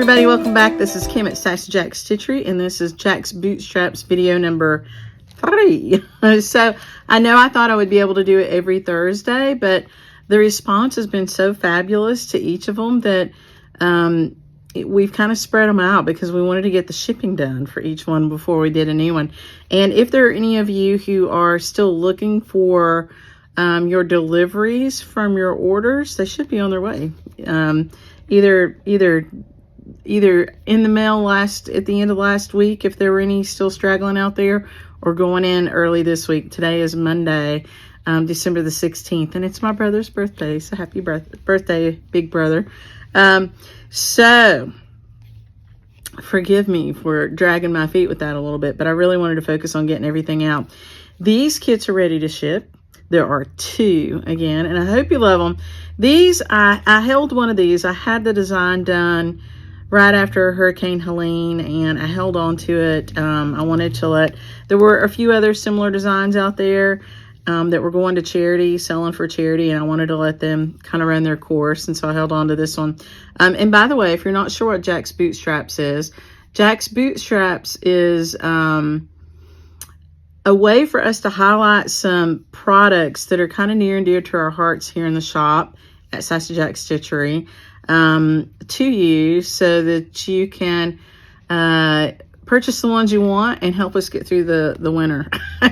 everybody, welcome back. This is Kim at Sassy Jacks Stitchery, and this is Jack's Bootstraps video number 3. So I know I thought I would be able to do it every Thursday, but the response has been so fabulous to each of them that we've kind of spread them out because we wanted to get the shipping done for each one before we did a new one. And if there are any of you who are still looking for your deliveries from your orders, they should be on their way. Either in the mail at the end of last week, if there were any still straggling out there, or going in early this week. Today is Monday, December the 16th, and it's my brother's birthday, so happy birthday, big brother. So forgive me for dragging my feet with that a little bit, but I really wanted to focus on getting everything out. These kits are ready to ship. There are 2 again, and I hope you love them. These, I held one of these. I had the design done right after Hurricane Helene, and I held on to it. I wanted to there were a few other similar designs out there that were going to charity, selling for charity, and I wanted to let them kind of run their course, and so I held on to this one. And by the way, if you're not sure what Jack's Bootstraps is, Jack's Bootstraps is a way for us to highlight some products that are kind of near and dear to our hearts here in the shop at Sassy Jacks Stitchery, to you, so that you can purchase the ones you want and help us get through the winter.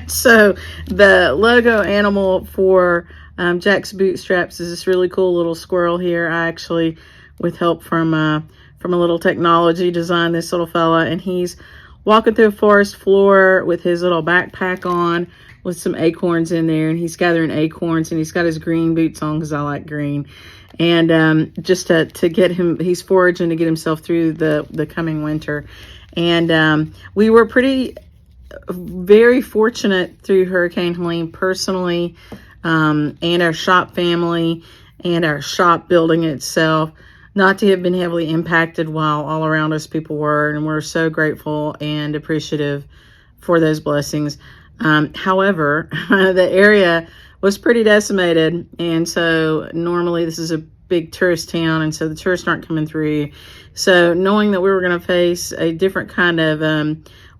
So the logo animal for Jack's Bootstraps is this really cool little squirrel here. I actually, with help from a little technology, designed this little fella, and he's walking through a forest floor with his little backpack on with some acorns in there, and he's gathering acorns, and he's got his green boots on because I like green. And just to get him, he's foraging to get himself through the coming winter. And we were very fortunate through Hurricane Helene personally, and our shop family and our shop building itself, not to have been heavily impacted while all around us people were, and we're so grateful and appreciative for those blessings. However, the area was pretty decimated, and so normally this is a big tourist town, and so the tourists aren't coming through. So knowing that we were going to face a different kind of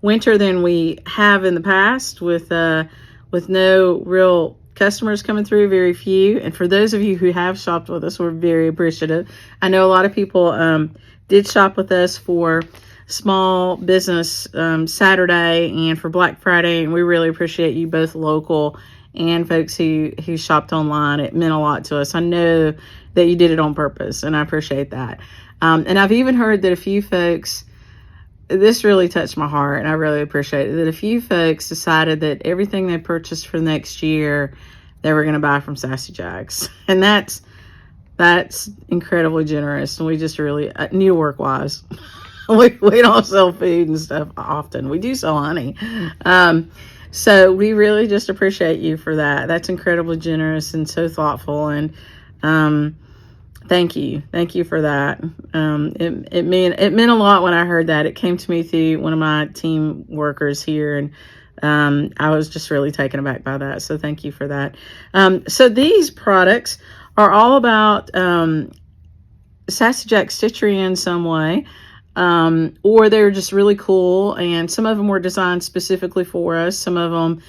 winter than we have in the past, with no real customers coming through, very few. And for those of you who have shopped with us, we're very appreciative. I know a lot of people did shop with us for small business Saturday and for Black Friday, and we really appreciate you, both local and folks who shopped online. It meant a lot to us. I know that you did it on purpose, and I appreciate that. And I've even heard that a few folks, this really touched my heart, and I really appreciate it, that a few folks decided that everything they purchased for next year, they were going to buy from Sassy Jacks. And that's incredibly generous, and we just really, needlework wise, we don't sell food and stuff often. We do sell honey. So we really just appreciate you for that. That's incredibly generous and so thoughtful. And thank you for that. It meant a lot when I heard that. It came to me through one of my team workers here, and I was just really taken aback by that. So thank you for that. So these products are all about Sassy Jacks Stitchery in some way. Or they're just really cool, and some of them were designed specifically for us. Some of them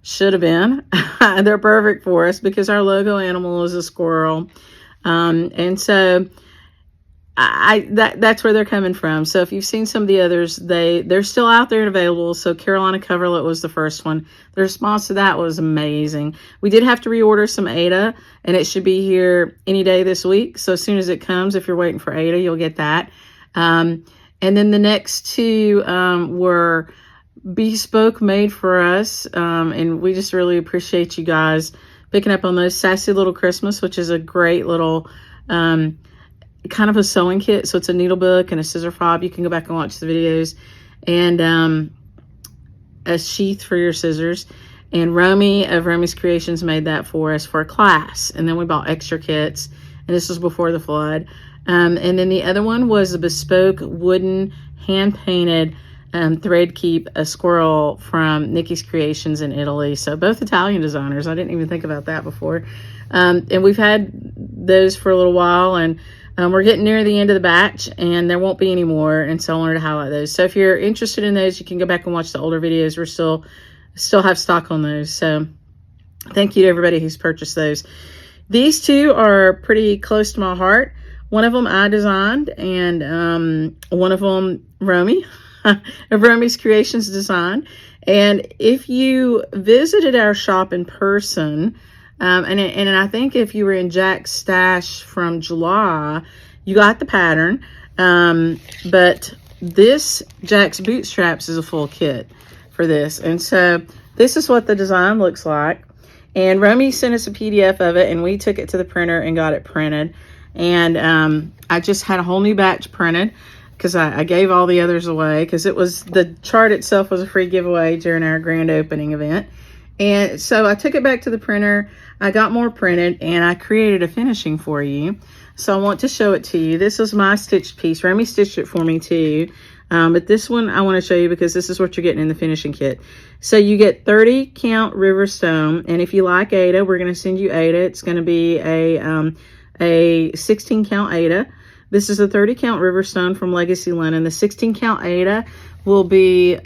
should have been. They're perfect for us because our logo animal is a squirrel. And so that's where they're coming from. So if you've seen some of the others, they're still out there and available. So Carolina Coverlet was the first one. The response to that was amazing. We did have to reorder some Ada, and it should be here any day this week. So as soon as it comes, if you're waiting for Ada, you'll get that. And then the next 2 were bespoke, made for us, and we just really appreciate you guys picking up on those. Sassy Little Christmas, which is a great little kind of a sewing kit. So it's a needle book and a scissor fob. You can go back and watch the videos, and a sheath for your scissors. And Romy of Romy's Creations made that for us for a class, and then we bought extra kits, and this was before the flood. And then the other one was a bespoke wooden hand-painted thread keep, a squirrel from Nikki's Creations in Italy. So both Italian designers. I didn't even think about that before. And we've had those for a little while, and We're getting near the end of the batch, and there won't be any more, and so I wanted to highlight those. So if you're interested in those, you can go back and watch the older videos. We're still have stock on those. So thank you to everybody who's purchased those. These two are pretty close to my heart. One of them I designed, and one of them Romy, of Romy's Creations designed. And if you visited our shop in person, and I think if you were in Jack's stash from July, you got the pattern. But this Jack's Bootstraps is a full kit for this. And so this is what the design looks like. And Romy sent us a PDF of it, and we took it to the printer and got it printed. And I just had a whole new batch printed because I gave all the others away because the chart itself was a free giveaway during our grand opening event. And so I took it back to the printer, I got more printed, and I created a finishing for you. So I want to show it to you. This is my stitched piece. Romy stitched it for me too. But this one I want to show you because this is what you're getting in the finishing kit. So you get 30 count river stone, and if you like Ada, we're going to send you Ada. It's going to be a 16 count Ada. This is a 30 count river stone from Legacy Linen. The 16 count Ada will be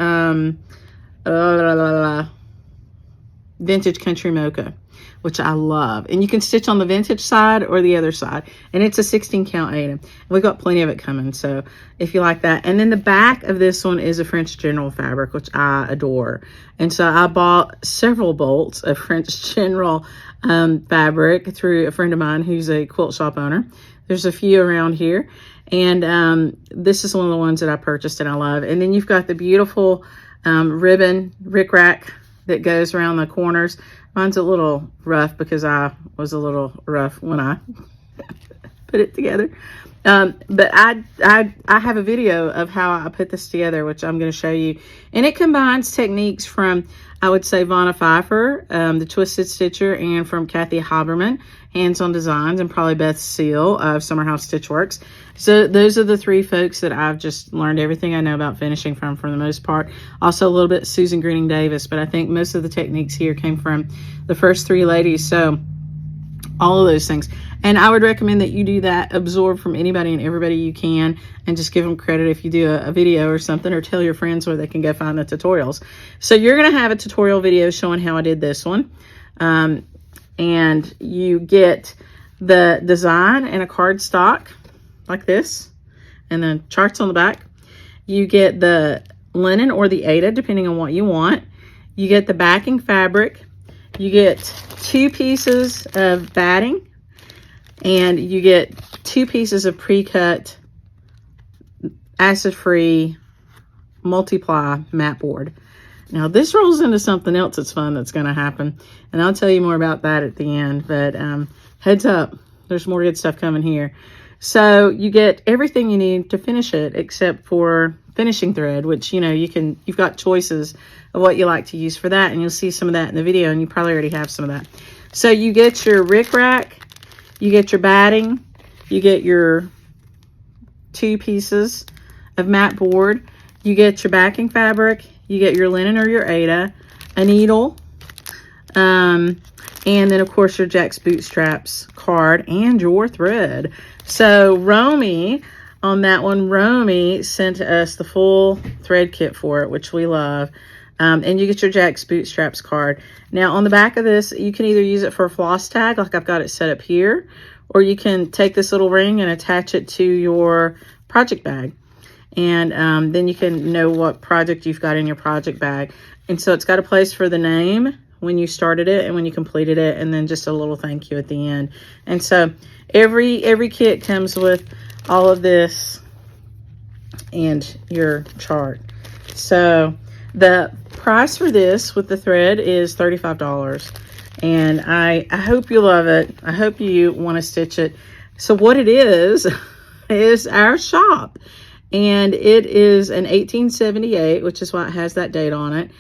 Vintage Country Mocha, which I love. And you can stitch on the vintage side or the other side. And it's a 16 count Ada. We've got plenty of it coming, so if you like that. And then the back of this one is a French General fabric, which I adore. And so I bought several bolts of French General fabric through a friend of mine who's a quilt shop owner. There's a few around here. And this is one of the ones that I purchased and I love. And then you've got the beautiful ribbon rickrack that goes around the corners. Mine's a little rough because I was a little rough when I put it together. But I have a video of how I put this together, which I'm going to show you. And it combines techniques from, I would say, Vonna Pfeiffer, the Twisted Stitcher, and from Kathy Haberman, Hands on Designs, and probably Beth Seal of Summer House Stitchworks. So those are the three folks that I've just learned everything I know about finishing from for the most part. Also a little bit Susan Greening Davis, but I think most of the techniques here came from the first three ladies. So all of those things. And I would recommend that you do that, absorb from anybody and everybody you can, and just give them credit if you do a video or something, or tell your friends where they can go find the tutorials. So you're going to have a tutorial video showing how I did this one. And you get the design in a cardstock like this, and then charts on the back. You get the linen or the Ada, depending on what you want. You get the backing fabric. You get 2 pieces of batting, and you get 2 pieces of pre-cut acid-free multiply mat board. Now this rolls into something else that's fun that's going to happen, and I'll tell you more about that at the end. But heads up, there's more good stuff coming here. So you get everything you need to finish it except for finishing thread, which, you know, you've got choices of what you like to use for that, and you'll see some of that in the video, and you probably already have some of that. So you get your rickrack, you get your batting, you get your 2 pieces of mat board, you get your backing fabric, you get your linen or your Ada, a needle, and then of course your Jack's Bootstraps card and your thread. So Romy, on that one, Romy sent us the full thread kit for it, which we love. And you get your Jack's Bootstraps card. Now on the back of this, you can either use it for a floss tag, like I've got it set up here, or you can take this little ring and attach it to your project bag. And then you can know what project you've got in your project bag. And so it's got a place for the name when you started it and when you completed it, and then just a little thank you at the end. And so every kit comes with all of this and your chart. So the price for this with the thread is $35. And I hope you love it. I hope you want to stitch it. So what it is our shop. And it is an 1878, which is why it has that date on it,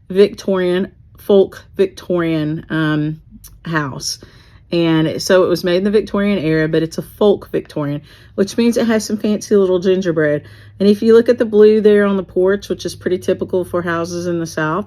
Victorian, folk Victorian house. And so it was made in the Victorian era, but it's a folk Victorian, which means it has some fancy little gingerbread. And if you look at the blue there on the porch, which is pretty typical for houses in the South,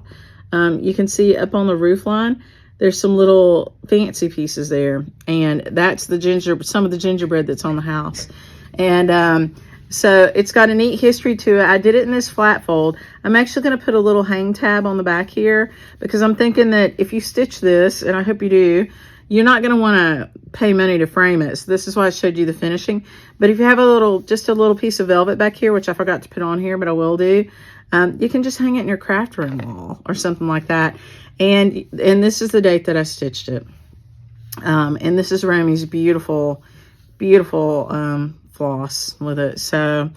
you can see up on the roof line, there's some little fancy pieces there. And that's the some of the gingerbread that's on the house. And so it's got a neat history to it. I did it in this flat fold. I'm actually going to put a little hang tab on the back here because I'm thinking that if you stitch this, and I hope you do, you're not going to want to pay money to frame it. So this is why I showed you the finishing. But if you have just a little piece of velvet back here, which I forgot to put on here, but I will do, you can just hang it in your craft room wall or something like that. And this is the date that I stitched it. And this is Romy's beautiful, beautiful floss with it. So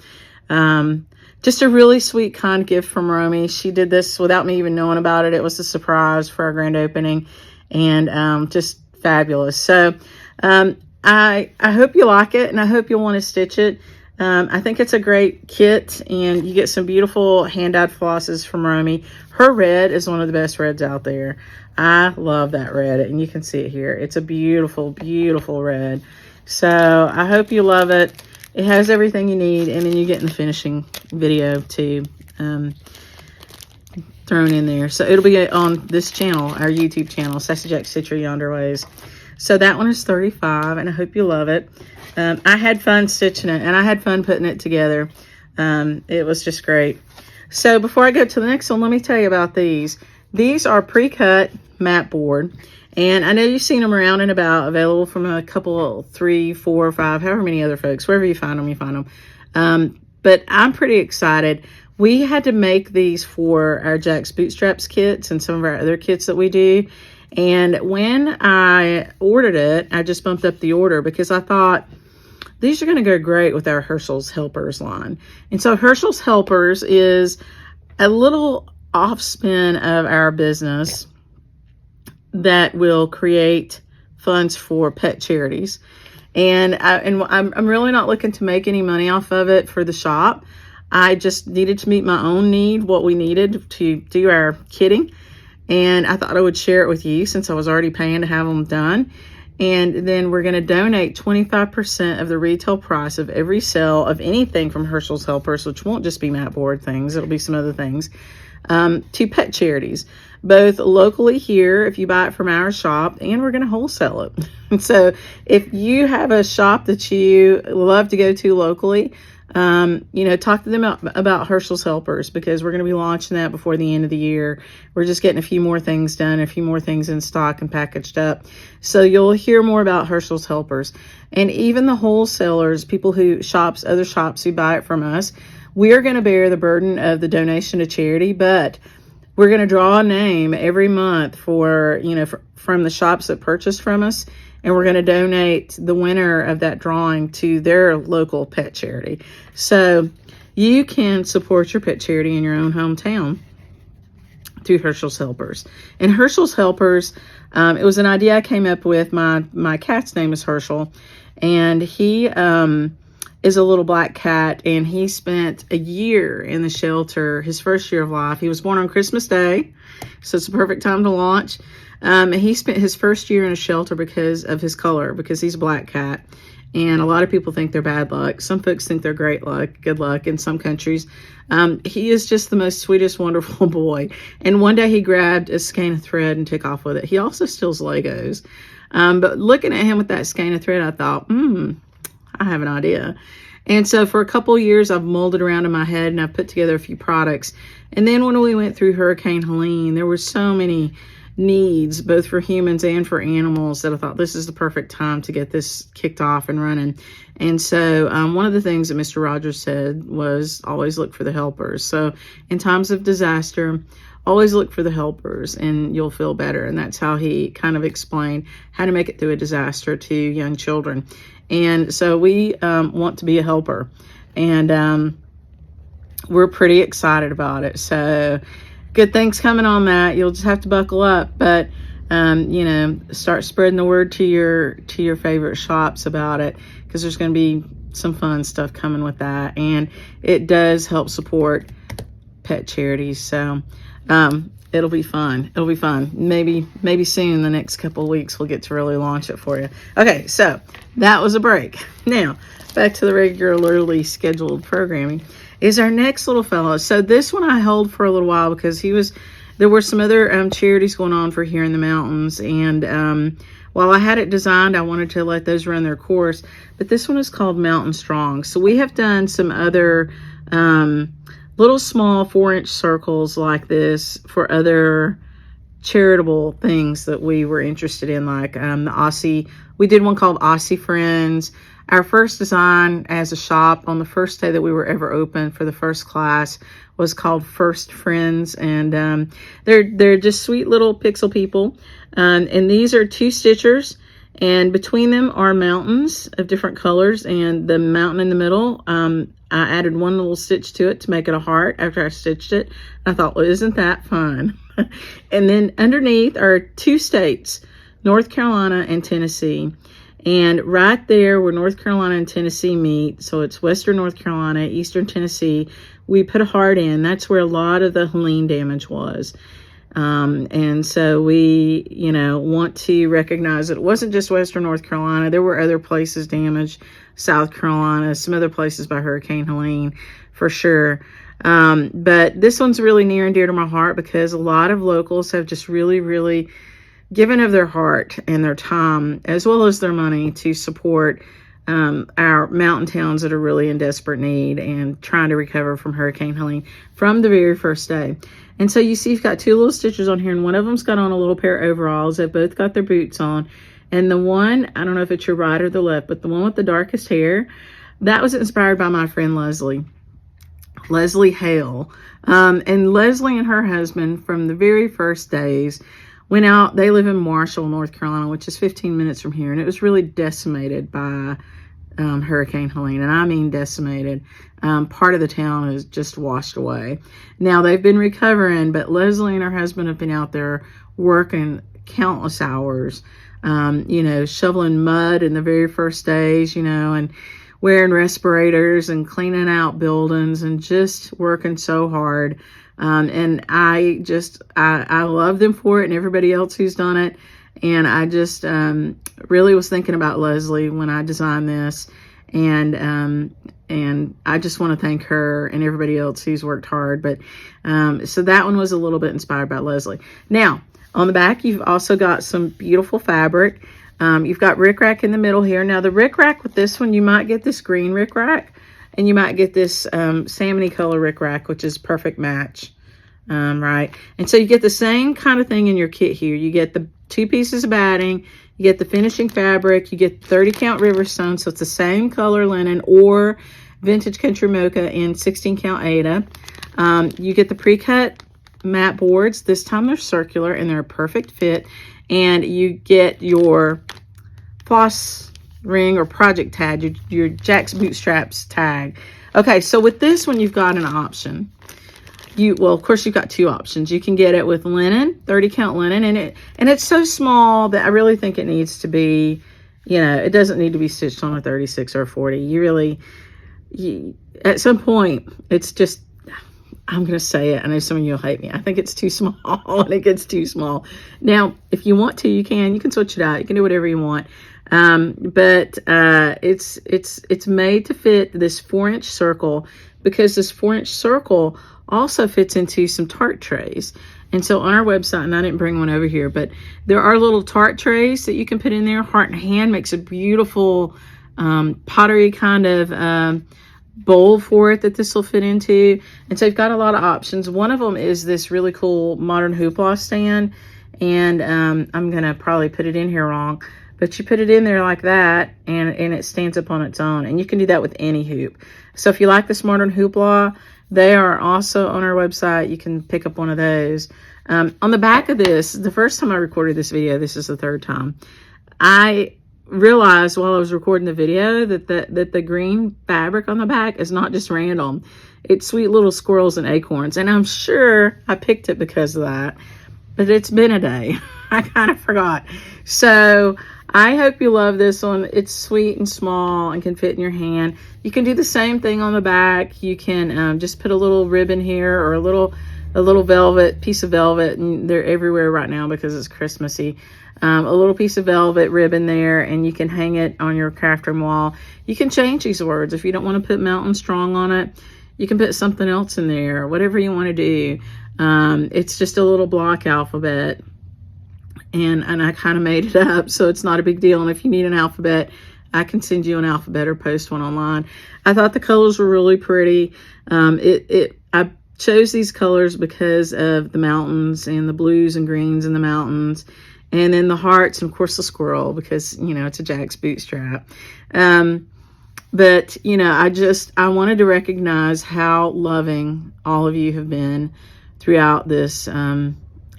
just a really sweet, kind gift from Romy. She did this without me even knowing about it. It was a surprise for our grand opening, and just fabulous. So I hope you like it, and I hope you'll want to stitch it. I think it's a great kit, and you get some beautiful hand-dyed flosses from Romy. Her red is one of the best reds out there. I love that red, and you can see it here. It's a beautiful, beautiful red. So I hope you love it. It has everything you need, and then you get in the finishing video too, thrown in there. So it'll be on this channel, our YouTube channel, Sassy Jacks Stitchery Yonderways. So that one is $35, and I hope you love it. I had fun stitching it, and I had fun putting it together. It was just great. So before I go to the next one, let me tell you about these. These are pre-cut mat board, and I know you've seen them around and about, available from a couple, 3, 4, 5, however many other folks. Wherever you find them, you find them. But I'm pretty excited. We had to make these for our Jack's Bootstraps kits and some of our other kits that we do. And when I ordered it, I just bumped up the order because I thought these are going to go great with our Hershel's Helpers line. And so Hershel's Helpers is a little offspin of our business that will create funds for pet charities. And I'm really not looking to make any money off of it for the shop. I just needed to meet my own need, what we needed to do our kitting. And I thought I would share it with you since I was already paying to have them done. And then we're going to donate 25% of the retail price of every sale of anything from Hershel's Helpers, which won't just be mat board things, it'll be some other things, to pet charities, both locally here if you buy it from our shop, and we're going to wholesale it. And so if you have a shop that you love to go to locally, talk to them about Hershel's Helpers, because we're going to be launching that before the end of the year. We're just getting a few more things done, a few more things in stock and packaged up. So you'll hear more about Hershel's Helpers. And even the wholesalers, people other shops who buy it from us, we're going to bear the burden of the donation to charity, but we're going to draw a name every month from the shops that purchase from us. And we're going to donate the winner of that drawing to their local pet charity. So you can support your pet charity in your own hometown through Hershel's Helpers. And Hershel's Helpers, it was an idea I came up with. My cat's name is Hershel, and he is a little black cat, and he spent a year in the shelter, his first year of life. He was born on Christmas Day, so it's a perfect time to launch. And he spent his first year in a shelter because of his color, because he's a black cat. And a lot of people think they're bad luck. Some folks think they're great luck, good luck in some countries. He is just the most sweetest, wonderful boy. And one day he grabbed a skein of thread and took off with it. He also steals Legos. But looking at him with that skein of thread, I thought, I have an idea. And so for a couple years, I've molded around in my head, and I've put together a few products. And then when we went through Hurricane Helene, there were so many needs, both for humans and for animals, that I thought this is the perfect time to get this kicked off and running. And so one of the things that Mr. Rogers said was always look for the helpers. So in times of disaster, always look for the helpers and you'll feel better. And that's how he kind of explained how to make it through a disaster to young children. And so we want to be a helper, and we're pretty excited about it. So good things coming on that. You'll just have to buckle up, but start spreading the word to your favorite shops about it, because there's going to be some fun stuff coming with that, and it does help support pet charities. So it'll be fun. It'll be fun. Maybe soon, the next couple of weeks, we'll get to really launch it for you. Okay, so that was a break. Now back to the regularly scheduled programming. Is our next little fellow. So this one I held for a little while because there were some other charities going on for here in the mountains, and while I had it designed, I wanted to let those run their course, but this one is called Mountain Strong. So we have done some other little small 4-inch circles like this for other charitable things that we were interested in, like the Aussie. We did one called Aussie Friends. Our first design as a shop on the first day that we were ever open for the first class was called First Friends, and they're just sweet little pixel people. And these are 2 stitchers, and between them are mountains of different colors, and the mountain in the middle, I added one little stitch to it to make it a heart after I stitched it. I thought, well, isn't that fun? And then underneath are 2 states, North Carolina and Tennessee. And right there where North Carolina and Tennessee meet, so it's Western North Carolina, Eastern Tennessee, we put a heart in. That's where a lot of the Helene damage was. And so we, you know, want to recognize that it wasn't just Western North Carolina. There were other places damaged, South Carolina, some other places by Hurricane Helene, for sure. But this one's really near and dear to my heart because a lot of locals have just really given of their heart and their time, as well as their money, to support our mountain towns that are really in desperate need and trying to recover from Hurricane Helene from the very first day. And so you see you've got 2 little stitches on here, and one of them's got on a little pair of overalls. They've both got their boots on. And the one, I don't know if it's your right or the left, but the one with the darkest hair, that was inspired by my friend Leslie Hale. And Leslie and her husband, from the very first days, went out. They live in Marshall, North Carolina, which is 15 minutes from here, and it was really decimated by Hurricane Helene, and I mean decimated. Part of the town is just washed away. Now, they've been recovering, but Leslie and her husband have been out there working countless hours, you know, shoveling mud in the very first days, you know, and wearing respirators and cleaning out buildings and just working so hard. And I love them for it, and everybody else who's done it. And I just really was thinking about Leslie when I designed this, and I just want to thank her and everybody else who's worked hard. But so that one was a little bit inspired by Leslie. Now, on the back, you've also got some beautiful fabric. You've got rickrack in the middle here. Now, the rickrack with this one, you might get this green rickrack, and you might get this salmony color rickrack, which is perfect match, right? And so you get the same kind of thing in your kit here. You get the 2 pieces of batting, you get the finishing fabric, you get 30 count Riverstone, so it's the same color linen, or vintage country mocha in 16 count Aida. You get the pre-cut mat boards. This time they're circular and they're a perfect fit. And you get your floss ring or project tag, your Jacks Bootstraps tag. Okay, so with this one, you've got an option. Well, of course, you've got 2 options. You can get it with linen, 30 count linen, and it's so small that I really think it needs to be, you know, it doesn't need to be stitched on a 36 or 40. At some point, it's just, I'm going to say it. I know some of you will hate me. I think it's too small, and it gets too small. Now, if you want to, you can switch it out. You can do whatever you want. But it's made to fit this 4-inch circle, because this 4-inch circle also fits into some tart trays. And so on our website, and I didn't bring one over here, but there are little tart trays that you can put in there. Heart and Hand makes a beautiful pottery kind of bowl for it that this will fit into. And so you've got a lot of options. One of them is this really cool modern hoopla stand, and I'm gonna probably put it in here wrong, but you put it in there like that, and it stands up on its own, and you can do that with any hoop. So if you like this modern hoopla, they are also on our website. You can pick up one of those. On the back of this, the first time I recorded this video, this is the 3rd time, I realized while I was recording the video that the green fabric on the back is not just random. It's sweet little squirrels and acorns, and I'm sure I picked it because of that, but it's been a day. I kind of forgot. So I hope you love this one. It's sweet and small and can fit in your hand. You can do the same thing on the back. You can just put a little ribbon here, or a little velvet, piece of velvet, and they're everywhere right now because it's Christmassy. A little piece of velvet ribbon there, and you can hang it on your craft room wall. You can change these words. If you don't want to put Mountain Strong on it, you can put something else in there, whatever you want to do. It's just a little block alphabet. and I kind of made it up, so it's not a big deal. And if you need an alphabet, I can send you an alphabet or post one online. I thought the colors were really pretty. I chose these colors because of the mountains and the blues and greens in the mountains, and then the hearts, and of course the squirrel, because, you know, it's a Jack's bootstrap. But, you know, I wanted to recognize how loving all of you have been throughout this, you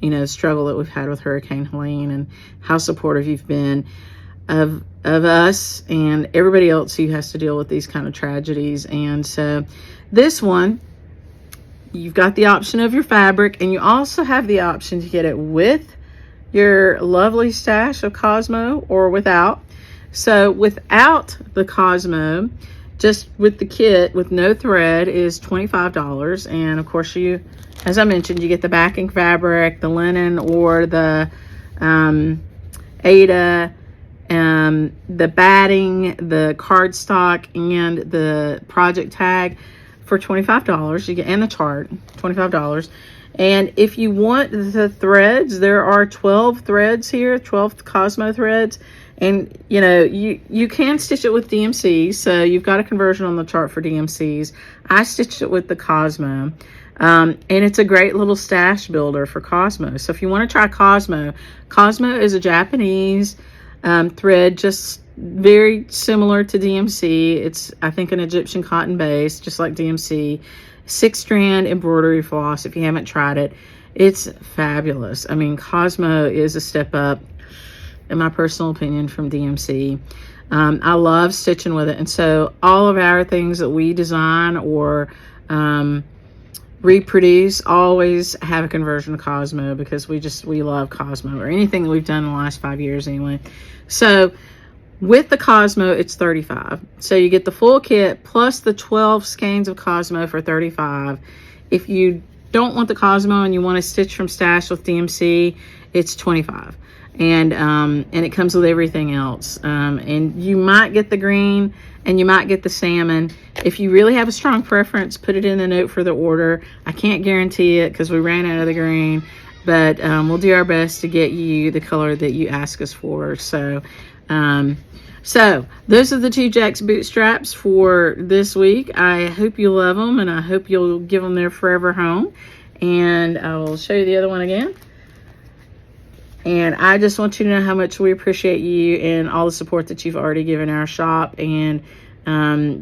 know, struggle that we've had with Hurricane Helene, and how supportive you've been of us and everybody else who has to deal with these kind of tragedies. And so this one, you've got the option of your fabric, and you also have the option to get it with your lovely stash of Cosmo or without. So without the Cosmo, just with the kit with no thread, is $25. And of course, you, as I mentioned, you get the backing fabric, the linen, or the Aida, the batting, the cardstock, and the project tag for $25. You get, and the chart, $25. And if you want the threads, there are 12 threads here, 12 Cosmo threads. And, you know, you can stitch it with DMC, so you've got a conversion on the chart for DMCs. I stitched it with the Cosmo, and it's a great little stash builder for Cosmo. So if you want to try Cosmo, Cosmo is a Japanese thread, just very similar to DMC. It's, I think, an Egyptian cotton base, just like DMC. 6-strand embroidery floss. If you haven't tried it, it's fabulous. I mean, Cosmo is a step up, in my personal opinion, from DMC. I love stitching with it. And so all of our things that we design or reproduce always have a conversion to Cosmo, because we love Cosmo, or anything that we've done in the last 5 years anyway. So with the Cosmo, it's $35. So you get the full kit plus the 12 skeins of Cosmo for $35. If you don't want the Cosmo and you want to stitch from stash with DMC, it's $25. And it comes with everything else. And you might get the green, and you might get the salmon. If you really have a strong preference, put it in the note for the order. I can't guarantee it because we ran out of the green, but we'll do our best to get you the color that you ask us for. So those are the 2 Jack's bootstraps for this week. I hope you love them, and I hope you'll give them their forever home. And I will show you the other one again. And I just want you to know how much we appreciate you and all the support that you've already given our shop. And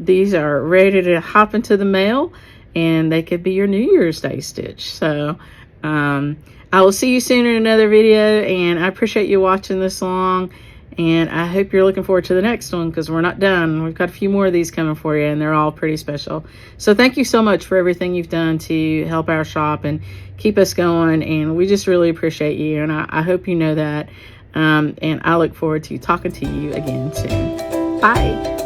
these are ready to hop into the mail, and they could be your New Year's Day stitch. So I will see you soon in another video, and I appreciate you watching this long. And I hope you're looking forward to the next one, because we're not done. We've got a few more of these coming for you, and they're all pretty special. So thank you so much for everything you've done to help our shop and keep us going. And we just really appreciate you. And I hope you know that. And I look forward to talking to you again soon. Bye.